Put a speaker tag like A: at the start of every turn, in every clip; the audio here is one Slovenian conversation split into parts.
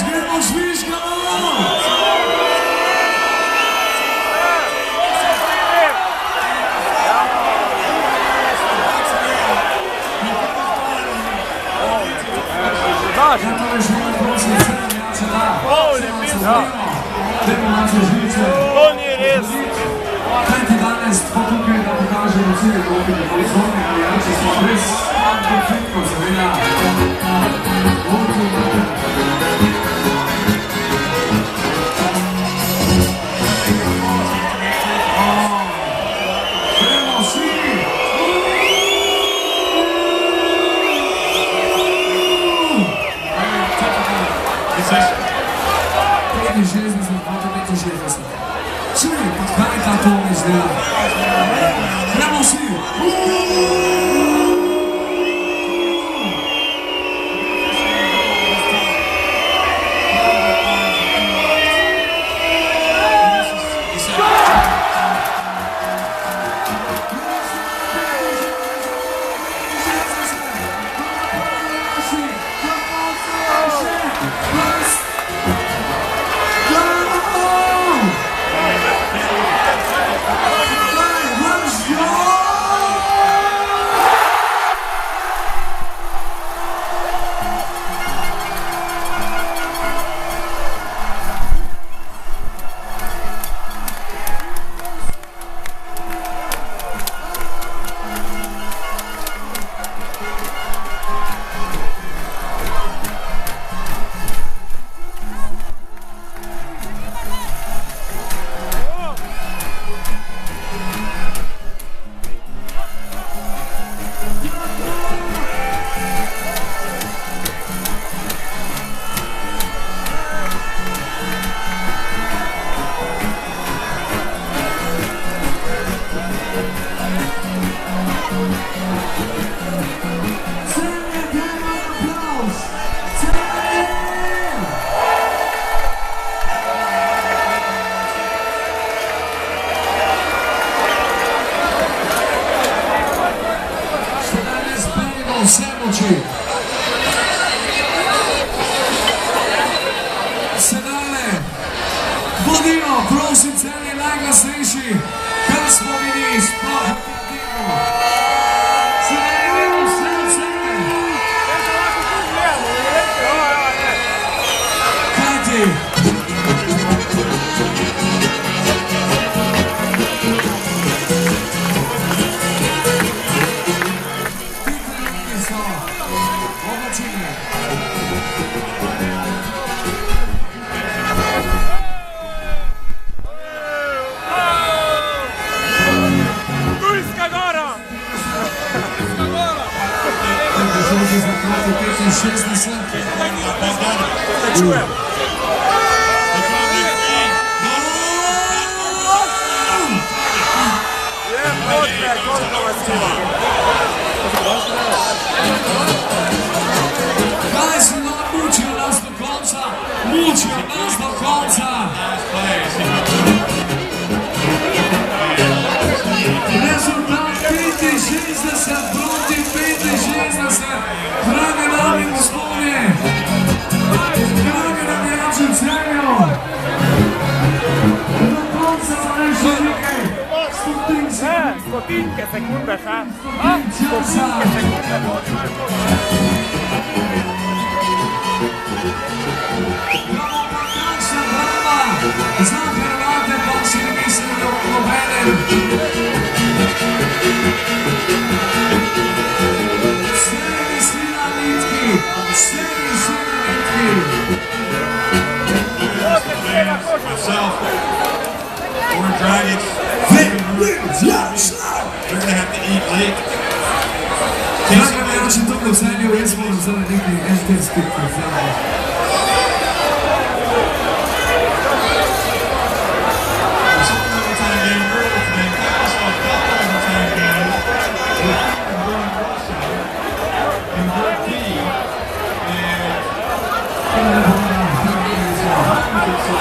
A: gremo žvižgamo! Ja, to je življenje, prosim, vse navijače da. Dajmo naše žvice.
B: To ni res.
A: Kaj ti danes pa tukaj, da pokažemo cilje dobili, ali zvoni navijači smo res konfliktno, seveda. Gremo vsi! 65. Čuj, pa kaj ta to mi zdela? Gremo vsi! Vse moči. Sedaj bodimo, prosim, celi najglasnejši, kar smo bili sploh v tem temu. Sedaj imamo vse od sebe. Kaj ti? Kaj si mučijo nas do konca? Mučijo nas do konca! Rezultat 65 proti 65, dragi nami gospodje, dragi navijači v Celju, do konca pa ne še nekaj,
B: stotinke sekunde, še?
A: Stotinke sekunde. Imamo pa kakšna drama, za Hrvate pa si ne mislim, da bo nobenem. Sredi si na nitki, sredi si na nitki.
C: Or Dragons. They're gonna have to eat late.
A: Dragi navijači, tukaj v Celju jaz moram zdaj nekaj estetskih koncertov.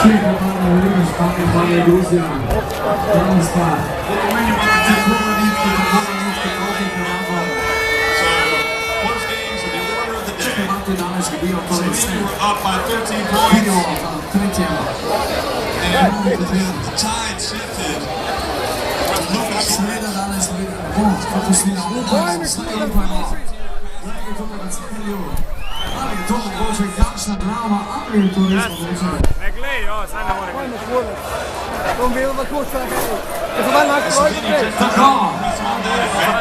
A: Čekaj, pa ne vidiš, pa je Gruzija. Prva stvar. Tako na nitki, proti Hrvatom. Čekaj, imate danes izgubijo to
C: We
A: vse.
C: were up by 13 points.
A: Vidimo tretjega.
C: And the tide shifted from Lucas
A: Seveda danes ne bo popustila, upajmo, vsaj upajmo. Zdaj je to na cilju. Ali je to mogoče kakšna drama, ali je to res mogoče?
B: Ne glej, saj ne more gledati.
A: Tako,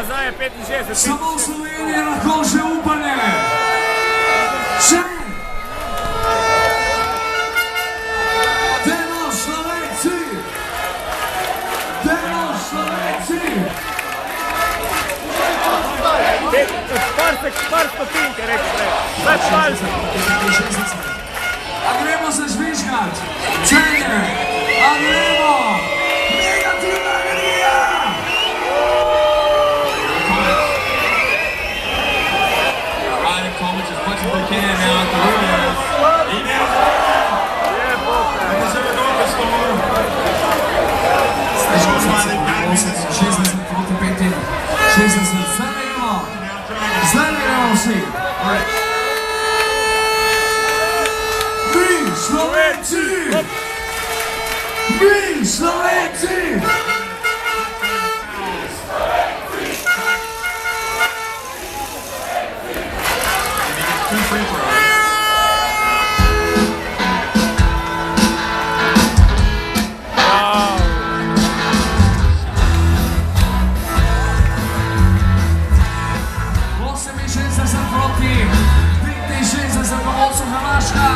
B: Zdaj je 65.
A: samo v Sloveniji je lahko še upanje. Še! Delo Slovenci! Delo Slovenci!
B: Par stopinke, rekel prej. Zdaj palce.
A: A gremo se žvižgat? Celje! A gremo! Negativna energija!
C: Ryan Coleman as much as they can now at the Lunas. He nails it. There's a North Star.
A: 60 proti 5. 60, zdaj gremo! Zdaj gremo vsi! Mi Slovenci! Mi Slovenci!
C: Two free throws.
A: Proti 65 po mocu Hrvaška.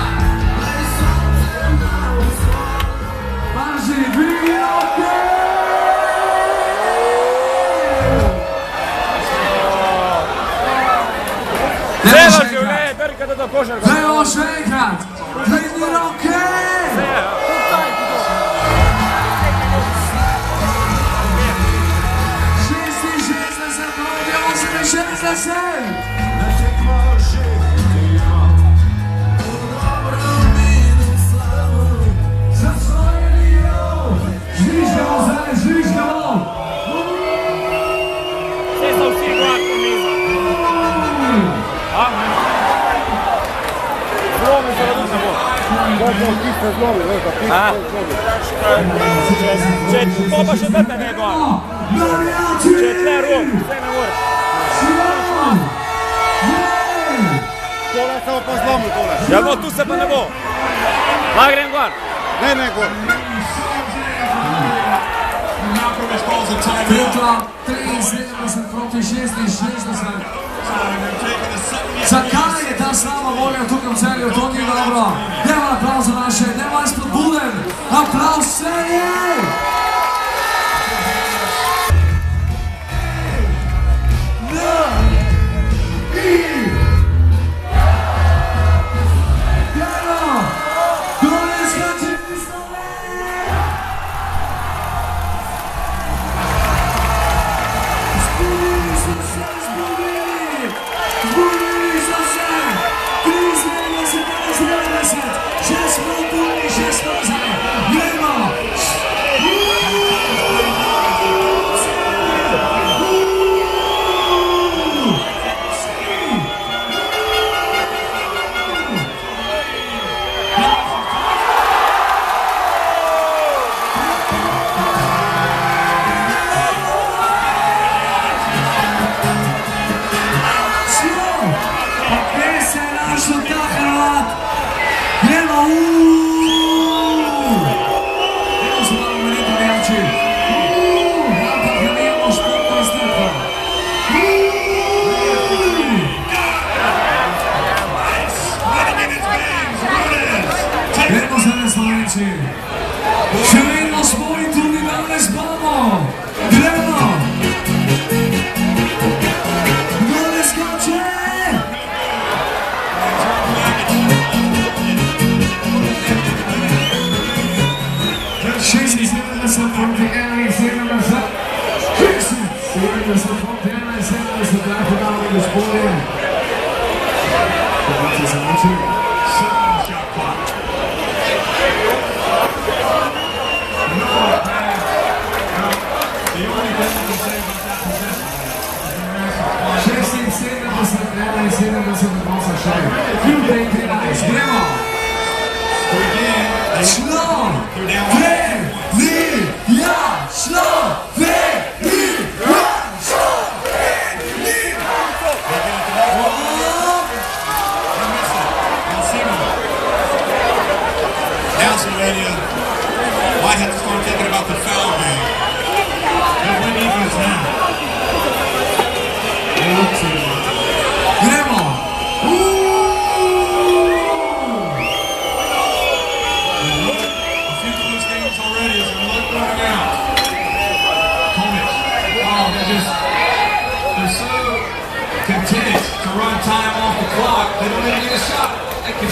A: Marži, dvigi roke!
B: Celo življenje, trkate do košarka.
A: Dajmo še enkrat! Dvigi roke! 66 proti 68!
B: Če to pa še date ne gor. Če tle rok, vse ne moreš.
D: Tole se bo pa zlomil, tole.
B: Ja, no, tu se pa ne bo. Pa grem gor.
D: Ne, gor.
C: Malcolm calls a timeout.
A: Tretja, 73 proti 66. Zakaj je ta slaba volja tukaj v Celju? To ni dobro. Dajmo aplauz za naše, dajmo spodbuden. Aplauz Celje! Še vedno smo in tudi danes bomo. Gremo! Kdo ne skoče? Proti 71, 70 proti 71, tako dame in gospodje. Poglejte se noči. Šestinsedemdeset, 71 odnosa še. Slovenija, Slovenija,
C: Now Slovenia might have to start thinking about the foul game. They'll win defense now.
A: Gremo!
C: A few close games already as they're not going out. Komic. Oh, they're so content to run time off the clock, they don't even get a shot. They can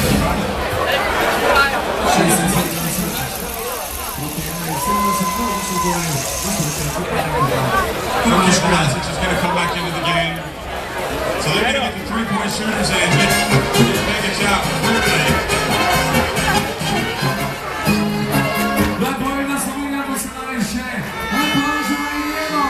C: Turkish Krasic is going to come back into the game. So they're going to get the three-point shooters in. Make a shot quickly.
A: Lepo Slovenija postaje še. Lepo Slovenija.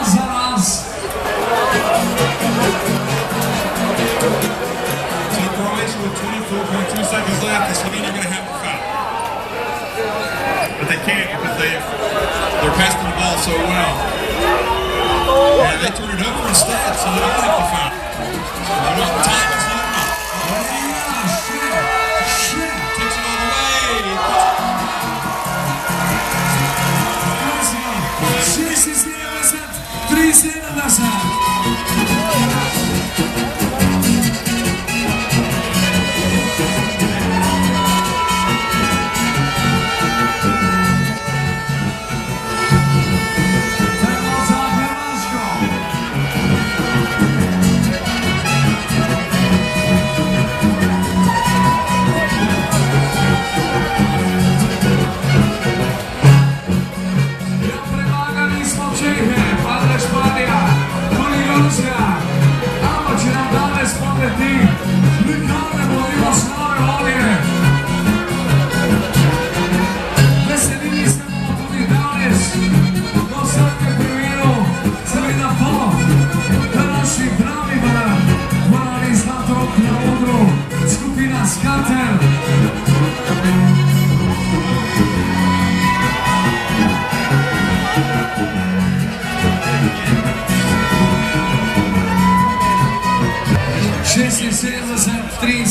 A: Zaraz.
C: So Croatia with 24.2 seconds left, and Slovenia are going to have to foul. But they can't because they're passing the ball so well. And they turn it over instead, so they don't have to foul. Time is up. Takes it all the way.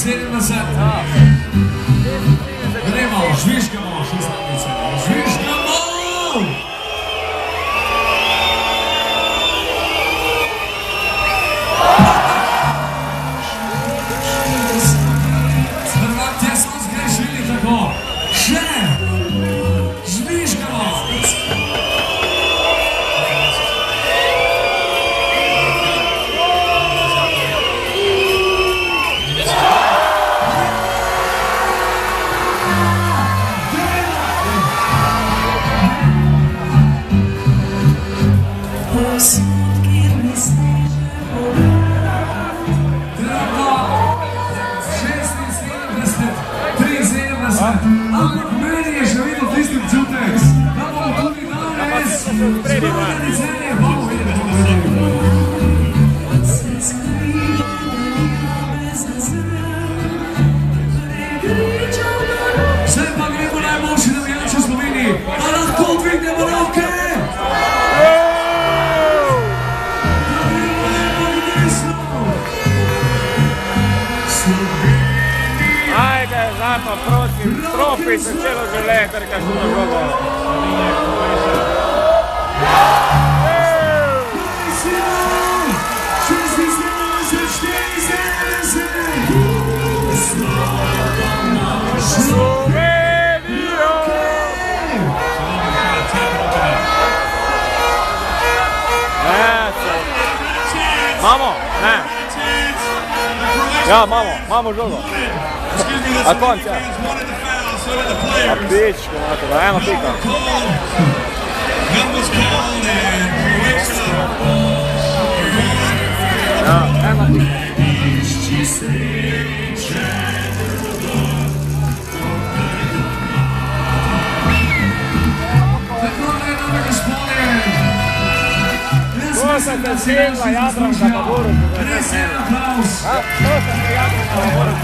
A: 73. Gremo, žvižgamo, žvižgamo! Hrvatje so zgrešili tako. Še! Žvižgamo! Ampak meni je še vedno tisti občutek, da bomo tudi danes spremljali celje, bomo Vse pa gremo najboljši navijači v Sloveniji, a lahko dvignemo roke!
B: Ajde, zdaj pa prosim, stropi se celo življenje, trkaš v žogo. Slovenijo! Imamo? Ne. Ja, imamo žogo. A konc, ja. A pičko, da eno pika. Ja, eno pika.
A: Tako ne, dame gospodje, jaz mislim, da si
B: Sela,
A: naši
B: Jadranka,
A: zaslužijo.
B: pa Borut,
A: Res je aplauz.
B: To se je Jadranka, pa Borut,